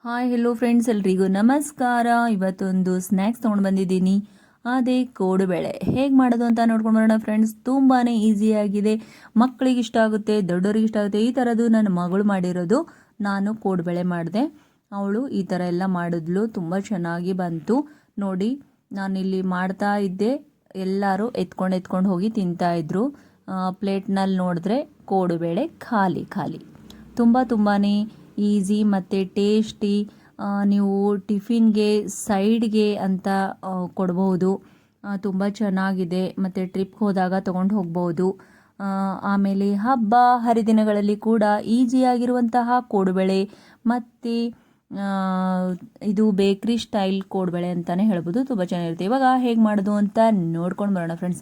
Hi hello friends, ಎಲ್ರಿಗೂ ನಮಸ್ಕಾರ. ಇವತ್ತೊಂದು ಸ್ನ್ಯಾಕ್ಸ್ ತೊಗೊಂಡು ಬಂದಿದ್ದೀನಿ. ಅದೇ ಕೋಡುಬೇಳೆ ಹೇಗೆ ಮಾಡೋದು ಅಂತ ನೋಡ್ಕೊಂಡು ಬರೋಣ ಫ್ರೆಂಡ್ಸ್. ತುಂಬಾ ಈಸಿಯಾಗಿದೆ, ಮಕ್ಕಳಿಗೆ ಇಷ್ಟ ಆಗುತ್ತೆ, ದೊಡ್ಡವ್ರಿಗೆ ಇಷ್ಟ ಆಗುತ್ತೆ. ಈ ಥರದ್ದು ನನ್ನ ಮಗಳು ಮಾಡಿರೋದು. ನಾನು ಕೋಡುಬೇಳೆ ಮಾಡಿದೆ, ಅವಳು ಈ ಥರ ಎಲ್ಲ ಮಾಡಿದ್ಲು. ತುಂಬ ಚೆನ್ನಾಗಿ ಬಂತು ನೋಡಿ. ನಾನಿಲ್ಲಿ ಮಾಡ್ತಾ ಇದ್ದೆ, ಎಲ್ಲರೂ ಎತ್ಕೊಂಡು ಹೋಗಿ ತಿಂತಾಯಿದ್ರು. ಪ್ಲೇಟ್ನಲ್ಲಿ ನೋಡಿದ್ರೆ ಕೋಡುಬೇಳೆ ಖಾಲಿ ಖಾಲಿ. ತುಂಬಾ ಈಸಿ ಮತ್ತು ಟೇಸ್ಟಿ. ನೀವು ಟಿಫಿನ್ಗೆ ಸೈಡ್ಗೆ ಅಂತ ಕೊಡ್ಬೋದು. ತುಂಬ ಚೆನ್ನಾಗಿದೆ ಮತ್ತು ಟ್ರಿಪ್ಗೆ ಹೋದಾಗ ತೊಗೊಂಡು ಹೋಗ್ಬೋದು. ಆಮೇಲೆ ಹಬ್ಬ ಹರಿದಿನಗಳಲ್ಲಿ ಕೂಡ ಈಸಿಯಾಗಿರುವಂತಹ ಕೋಡುಬೇಳೆ ಮತ್ತು ಇದು ಬೇಕ್ರಿ ಸ್ಟೈಲ್ ಕೋಡುಬೇಳೆ ಅಂತಲೇ ಹೇಳ್ಬೋದು. ತುಂಬ ಚೆನ್ನಾಗಿರುತ್ತೆ. ಇವಾಗ ಹೇಗೆ ಮಾಡೋದು ಅಂತ ನೋಡ್ಕೊಂಡು ಬರೋಣ ಫ್ರೆಂಡ್ಸ್.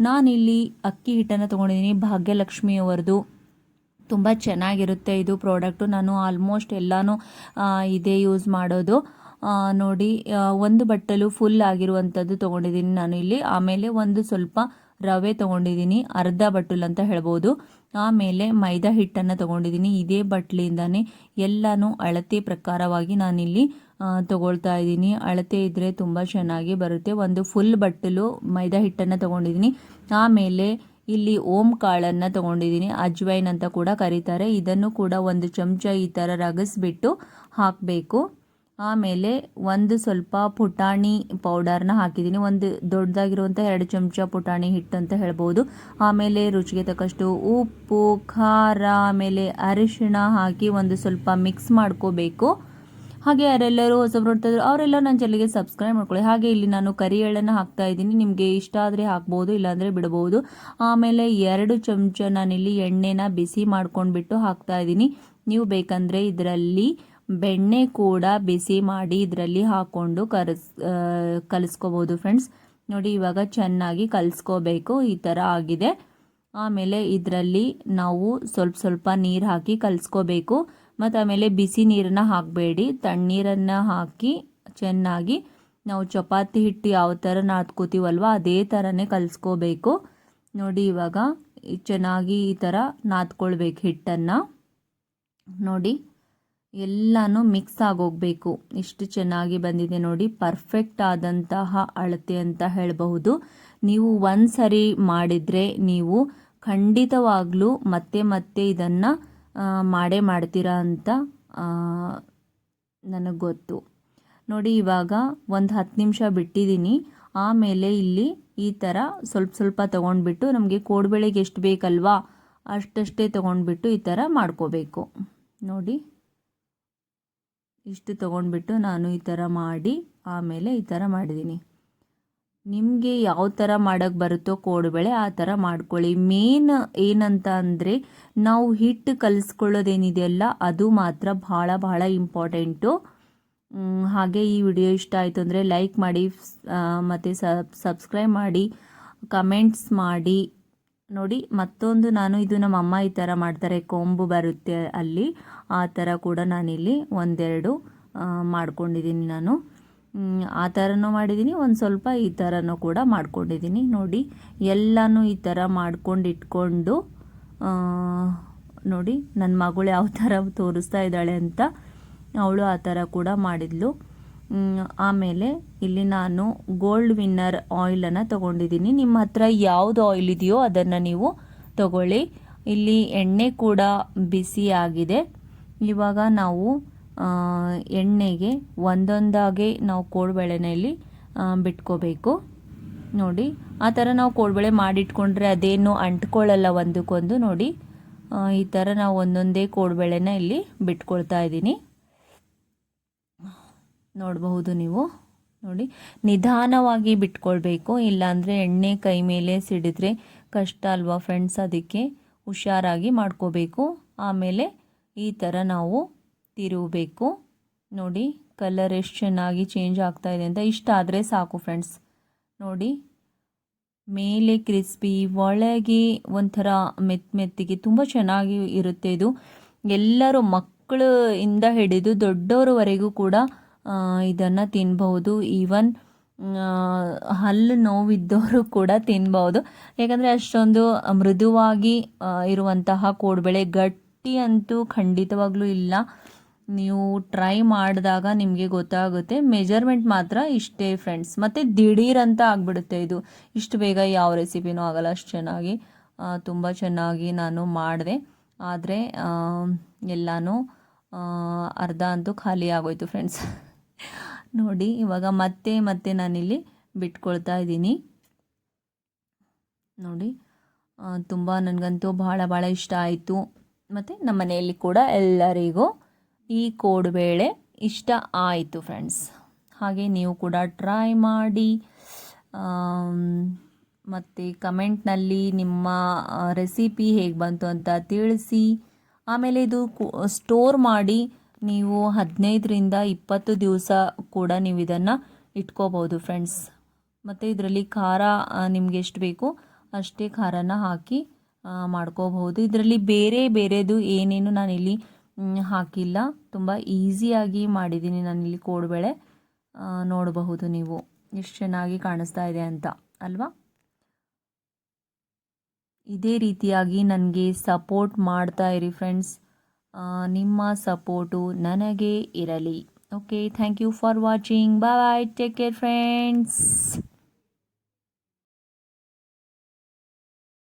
ನಾನಿಲ್ಲಿ ಅಕ್ಕಿ ಹಿಟ್ಟನ್ನು ತೊಗೊಂಡಿದ್ದೀನಿ, ಭಾಗ್ಯಲಕ್ಷ್ಮಿಯವರದು. ತುಂಬ ಚೆನ್ನಾಗಿರುತ್ತೆ ಇದು ಪ್ರಾಡಕ್ಟು. ನಾನು ಆಲ್ಮೋಸ್ಟ್ ಎಲ್ಲನೂ ಇದೇ ಯೂಸ್ ಮಾಡೋದು. ನೋಡಿ, ಒಂದು ಬಟ್ಟಲು ಫುಲ್ ಆಗಿರುವಂಥದ್ದು ತೊಗೊಂಡಿದ್ದೀನಿ ನಾನು ಇಲ್ಲಿ. ಆಮೇಲೆ ಒಂದು ಸ್ವಲ್ಪ ರವೆ ತೊಗೊಂಡಿದ್ದೀನಿ, ಅರ್ಧ ಬಟ್ಟಲು ಅಂತ ಹೇಳ್ಬೋದು. ಆಮೇಲೆ ಮೈದಾ ಹಿಟ್ಟನ್ನು ತೊಗೊಂಡಿದ್ದೀನಿ. ಇದೇ ಬಟ್ಲಿಂದಾನೇ ಎಲ್ಲನೂ ಅಳತೆ ಪ್ರಕಾರವಾಗಿ ನಾನಿಲ್ಲಿ ತೊಗೊಳ್ತಾ ಇದ್ದೀನಿ. ಅಳತೆ ಇದ್ದರೆ ತುಂಬ ಚೆನ್ನಾಗಿ ಬರುತ್ತೆ. ಒಂದು ಫುಲ್ ಬಟ್ಟಲು ಮೈದಾ ಹಿಟ್ಟನ್ನು ತೊಗೊಂಡಿದ್ದೀನಿ. ಆಮೇಲೆ ಇಲ್ಲಿ ಓಂ ಕಾಳನ್ನು ತೊಗೊಂಡಿದ್ದೀನಿ, ಅಜ್ವೈನ್ ಅಂತ ಕೂಡ ಕರೀತಾರೆ. ಇದನ್ನು ಕೂಡ ಒಂದು ಚಮಚ ಈ ಥರ ರಗಸ್ಬಿಟ್ಟು ಹಾಕಬೇಕು. ಆಮೇಲೆ ಒಂದು ಸ್ವಲ್ಪ ಪುಟಾಣಿ ಪೌಡರ್ನ ಹಾಕಿದ್ದೀನಿ, ಒಂದು ದೊಡ್ಡದಾಗಿರುವಂಥ 2 ಚಮಚ ಪುಟಾಣಿ ಹಿಟ್ಟು ಅಂತ ಹೇಳ್ಬೋದು. ಆಮೇಲೆ ರುಚಿಗೆ ತಕ್ಕಷ್ಟು ಉಪ್ಪು, ಖಾರ, ಆಮೇಲೆ ಅರಿಶಿಣ ಹಾಕಿ ಒಂದು ಸ್ವಲ್ಪ ಮಿಕ್ಸ್ ಮಾಡ್ಕೋಬೇಕು. ಹಾಗೆ ಯಾರೆಲ್ಲರೂ ಹೊಸಬ್ರು ನೋಡ್ತಾಯಿದ್ರು ಅವರೆಲ್ಲ ನನ್ನ ಚಾನಲ್ಗೆ ಸಬ್ಸ್ಕ್ರೈಬ್ ಮಾಡ್ಕೊಳ್ಳಿ. ಹಾಗೆ ಇಲ್ಲಿ ನಾನು ಕರಿ ಎಳ್ಳನ್ನು ಹಾಕ್ತಾ ಇದ್ದೀನಿ. ನಿಮಗೆ ಇಷ್ಟ ಆದರೆ ಹಾಕ್ಬೋದು, ಇಲ್ಲಾಂದರೆ ಬಿಡ್ಬೋದು. ಆಮೇಲೆ 2 ಚಮಚ ನಾನಿಲ್ಲಿ ಎಣ್ಣೆನ ಬಿಸಿ ಮಾಡ್ಕೊಂಡ್ಬಿಟ್ಟು ಹಾಕ್ತಾ ಇದ್ದೀನಿ. ನೀವು ಬೇಕಂದರೆ ಇದರಲ್ಲಿ ಬೆಣ್ಣೆ ಕೂಡ ಬಿಸಿ ಮಾಡಿ ಇದರಲ್ಲಿ ಹಾಕ್ಕೊಂಡು ಕಲಿಸ್ಕೋಬೋದು ಫ್ರೆಂಡ್ಸ್. ನೋಡಿ, ಇವಾಗ ಚೆನ್ನಾಗಿ ಕಲಿಸ್ಕೋಬೇಕು. ಈ ಥರ ಆಗಿದೆ. ಆಮೇಲೆ ಇದರಲ್ಲಿ ನಾವು ಸ್ವಲ್ಪ ನೀರು ಹಾಕಿ ಕಲಿಸ್ಕೋಬೇಕು. ಮತ್ತು ಆಮೇಲೆ ಬಿಸಿ ನೀರನ್ನು ಹಾಕಬೇಡಿ, ತಣ್ಣೀರನ್ನು ಹಾಕಿ ಚೆನ್ನಾಗಿ ನಾವು ಚಪಾತಿ ಹಿಟ್ಟು ಯಾವ ಥರ ನಾದ್ಕೋತೀವಲ್ವ ಅದೇ ಥರನೇ ಕಲಿಸ್ಕೋಬೇಕು. ನೋಡಿ, ಇವಾಗ ಚೆನ್ನಾಗಿ ಈ ಥರ ನಾದ್ಕೊಳ್ಬೇಕು ಹಿಟ್ಟನ್ನು. ನೋಡಿ, ಎಲ್ಲನೂ ಮಿಕ್ಸ್ ಆಗೋಗಬೇಕು. ಇಷ್ಟು ಚೆನ್ನಾಗಿ ಬಂದಿದೆ ನೋಡಿ. ಪರ್ಫೆಕ್ಟ್ ಆದಂತಹ ಅಳತೆ ಅಂತ ಹೇಳಬಹುದು. ನೀವು ಒಂದು ಸರಿ ಮಾಡಿದರೆ ನೀವು ಖಂಡಿತವಾಗ್ಲೂ ಮತ್ತೆ ಇದನ್ನು ಮಾಡೇ ಮಾಡ್ತೀರಾ ಅಂತ ನನಗೆ ಗೊತ್ತು. ನೋಡಿ, ಇವಾಗ ಒಂದು 10 ನಿಮಿಷ ಬಿಟ್ಟಿದ್ದೀನಿ. ಆಮೇಲೆ ಇಲ್ಲಿ ಈ ಥರ ಸ್ವಲ್ಪ ತೊಗೊಂಡ್ಬಿಟ್ಟು, ನಮಗೆ ಕೋಡುಬೇಳೆಗೆ ಎಷ್ಟು ಬೇಕಲ್ವಾ ಅಷ್ಟೇ ತೊಗೊಂಡ್ಬಿಟ್ಟು ಈ ಥರ ಮಾಡ್ಕೋಬೇಕು. ನೋಡಿ, ಇಷ್ಟು ತೊಗೊಂಡ್ಬಿಟ್ಟು ನಾನು ಈ ಥರ ಮಾಡಿ ಆಮೇಲೆ ಈ ಥರ ಮಾಡಿದ್ದೀನಿ. ನಿಮಗೆ ಯಾವ ಥರ ಮಾಡೋಕ್ಕೆ ಬರುತ್ತೋ ಕೋಡುಬೇಳೆ ಆ ಥರ ಮಾಡ್ಕೊಳ್ಳಿ. ಮೇನ್ ಏನಂತ ಅಂದರೆ ನಾವು ಹಿಟ್ಟು ಕಲಿಸ್ಕೊಳ್ಳೋದೇನಿದೆಯಲ್ಲ ಅದು ಮಾತ್ರ ಬಹಳ ಇಂಪಾರ್ಟೆಂಟು. ಹಾಗೆ ಈ ವಿಡಿಯೋ ಇಷ್ಟ ಆಯಿತು ಅಂದರೆ ಲೈಕ್ ಮಾಡಿ, ಮತ್ತು ಸಬ್ಸ್ಕ್ರೈಬ್ ಮಾಡಿ, ಕಮೆಂಟ್ಸ್ ಮಾಡಿ. ನೋಡಿ, ಮತ್ತೊಂದು ನಾನು ಇದು ನಮ್ಮ ಅಮ್ಮ ಈ ಥರ ಮಾಡ್ತಾರೆ, ಕೊಂಬು ಬರುತ್ತೆ ಅಲ್ಲಿ, ಆ ಥರ ಕೂಡ ನಾನಿಲ್ಲಿ ಒಂದೆರಡು ಮಾಡ್ಕೊಂಡಿದ್ದೀನಿ. ನಾನು ಆ ಥರನೂ ಮಾಡಿದ್ದೀನಿ, ಒಂದು ಸ್ವಲ್ಪ ಈ ಥರನೂ ಕೂಡ ಮಾಡ್ಕೊಂಡಿದ್ದೀನಿ. ನೋಡಿ, ಎಲ್ಲನೂ ಈ ಥರ ಮಾಡ್ಕೊಂಡು ಇಟ್ಕೊಂಡು ನೋಡಿ, ನನ್ನ ಮಗಳು ಯಾವ ಥರ ತೋರಿಸ್ತಾ ಇದ್ದಾಳೆ ಅಂತ ಅವಳು ಆ ಥರ ಕೂಡ ಮಾಡಿದ್ಲು. ಆಮೇಲೆ ಇಲ್ಲಿ ನಾನು ಗೋಲ್ಡ್ ವಿನ್ನರ್ ಆಯಿಲನ್ನು ತೊಗೊಂಡಿದ್ದೀನಿ. ನಿಮ್ಮ ಹತ್ರ ಯಾವುದು ಆಯಿಲ್ ಇದೆಯೋ ಅದನ್ನು ನೀವು ತಗೊಳ್ಳಿ. ಇಲ್ಲಿ ಎಣ್ಣೆ ಕೂಡ ಬಿಸಿ ಆಗಿದೆ. ಇವಾಗ ನಾವು ಎಣ್ಣೆಗೆ ಒಂದೊಂದಾಗೆ ನಾವು ಕೋಡುಬೇಳೆನ ಇಲ್ಲಿ ಬಿಟ್ಕೋಬೇಕು. ನೋಡಿ, ಆ ಥರ ನಾವು ಕೋಡುಬೇಳೆ ಮಾಡಿಟ್ಕೊಂಡ್ರೆ ಅದೇನು ಅಂಟ್ಕೊಳ್ಳಲ್ಲ ಒಂದಕ್ಕೊಂದು. ನೋಡಿ, ಈ ಥರ ನಾವು ಒಂದೊಂದೇ ಕೋಡುಬೇಳೆನ ಇಲ್ಲಿ ಬಿಟ್ಕೊಳ್ತಾ ಇದ್ದೀನಿ. ನೋಡಬಹುದು ನೀವು. ನೋಡಿ, ನಿಧಾನವಾಗಿ ಬಿಟ್ಕೊಳ್ಬೇಕು, ಇಲ್ಲಾಂದರೆ ಎಣ್ಣೆ ಕೈ ಮೇಲೆ ಸಿಡಿದ್ರೆ ಕಷ್ಟ ಅಲ್ವಾ ಫ್ರೆಂಡ್ಸ್. ಅದಕ್ಕೆ ಹುಷಾರಾಗಿ ಮಾಡ್ಕೋಬೇಕು. ಆಮೇಲೆ ಈ ಥರ ನಾವು ತಿರುಗಬೇಕು. ನೋಡಿ, ಕಲರ್ ಎಷ್ಟು ಚೆನ್ನಾಗಿ ಚೇಂಜ್ ಆಗ್ತಾ ಇದೆ ಅಂತ. ಇಷ್ಟ ಆದರೆ ಸಾಕು ಫ್ರೆಂಡ್ಸ್. ನೋಡಿ, ಮೇಲೆ ಕ್ರಿಸ್ಪಿ, ಒಳಗೆ ಒಂಥರ ಮೆತ್ತಿಗೆ ತುಂಬ ಚೆನ್ನಾಗಿ ಇರುತ್ತೆ ಇದು. ಎಲ್ಲರೂ ಮಕ್ಕಳಿಂದ ಹಿಡಿದು ದೊಡ್ಡವರವರೆಗೂ ಕೂಡ ಇದನ್ನು ತಿನ್ಬಹುದು. ಈವನ್ ಹಲ್ಲು ನೋವಿದ್ದವರು ಕೂಡ ತಿನ್ಬಹುದು. ಯಾಕಂದರೆ ಅಷ್ಟೊಂದು ಮೃದುವಾಗಿ ಇರುವಂತಹ ಕೋಡುಬೇಳೆ. ಗಟ್ಟಿ ಅಂತೂ ಖಂಡಿತವಾಗ್ಲೂ ಇಲ್ಲ. ನೀವು ಟ್ರೈ ಮಾಡಿದಾಗ ನಿಮಗೆ ಗೊತ್ತಾಗುತ್ತೆ. ಮೆಜರ್ಮೆಂಟ್ ಮಾತ್ರ ಇಷ್ಟೇ ಫ್ರೆಂಡ್ಸ್. ಮತ್ತು ದಿಢೀರಂತ ಆಗಿಬಿಡುತ್ತೆ ಇದು. ಇಷ್ಟು ಬೇಗ ಯಾವ ರೆಸಿಪಿನೂ ಆಗಲ್ಲ ಅಷ್ಟು ಚೆನ್ನಾಗಿ. ತುಂಬ ಚೆನ್ನಾಗಿ ನಾನು ಮಾಡಿದೆ. ಆದರೆ ಎಲ್ಲನೂ ಅರ್ಧ ಅಂತೂ ಖಾಲಿ ಆಗೋಯ್ತು ಫ್ರೆಂಡ್ಸ್. ನೋಡಿ ಇವಾಗ ಮತ್ತೆ ನಾನಿಲ್ಲಿ ಬಿಟ್ಕೊಳ್ತಾ ಇದ್ದೀನಿ. ನೋಡಿ ತುಂಬ ನನಗಂತೂ ಭಾಳ ಇಷ್ಟ ಆಯಿತು. ಮತ್ತು ನಮ್ಮ ಮನೆಯಲ್ಲಿ ಕೂಡ ಎಲ್ಲರಿಗೂ ಈ ಕೋಡುಬೇಳೆ ಇಷ್ಟ ಆಯಿತು ಫ್ರೆಂಡ್ಸ್. ಹಾಗೆ ನೀವು ಕೂಡ ಟ್ರೈ ಮಾಡಿ ಮತ್ತು ಕಮೆಂಟ್ನಲ್ಲಿ ನಿಮ್ಮ ರೆಸಿಪಿ ಹೇಗೆ ಬಂತು ಅಂತ ತಿಳಿಸಿ. ಆಮೇಲೆ ಇದು ಸ್ಟೋರ್ ಮಾಡಿ ನೀವು 15ರಿಂದ 20 ದಿವಸ ಕೂಡ ನೀವು ಇದನ್ನು ಇಟ್ಕೋಬೋದು ಫ್ರೆಂಡ್ಸ್. ಮತ್ತು ಇದರಲ್ಲಿ ಖಾರ ನಿಮಗೆ ಎಷ್ಟು ಬೇಕು ಅಷ್ಟೇ ಖಾರನ ಹಾಕಿ ಮಾಡ್ಕೋಬಹುದು. ಇದರಲ್ಲಿ ಬೇರೆದು ಏನೇನು ನಾನಿಲ್ಲಿ ಹಾಕಿಲ್ಲ. ತುಂಬ ಈಸಿಯಾಗಿ ಮಾಡಿದ್ದೀನಿ ನಾನಿಲ್ಲಿ ಕೋಡುಬೇಳೆ. ನೋಡಬಹುದು ನೀವು ಎಷ್ಟು ಚೆನ್ನಾಗಿ ಕಾಣಿಸ್ತಾ ಇದೆ ಅಂತ ಅಲ್ವಾ. ಇದೇ ರೀತಿಯಾಗಿ ನನಗೆ ಸಪೋರ್ಟ್ ಮಾಡ್ತಾ ಇರಿ ಫ್ರೆಂಡ್ಸ್. ನಿಮ್ಮ ಸಪೋರ್ಟು ನನಗೆ ಇರಲಿ. Okay, thank you for watching. Bye, take care friends.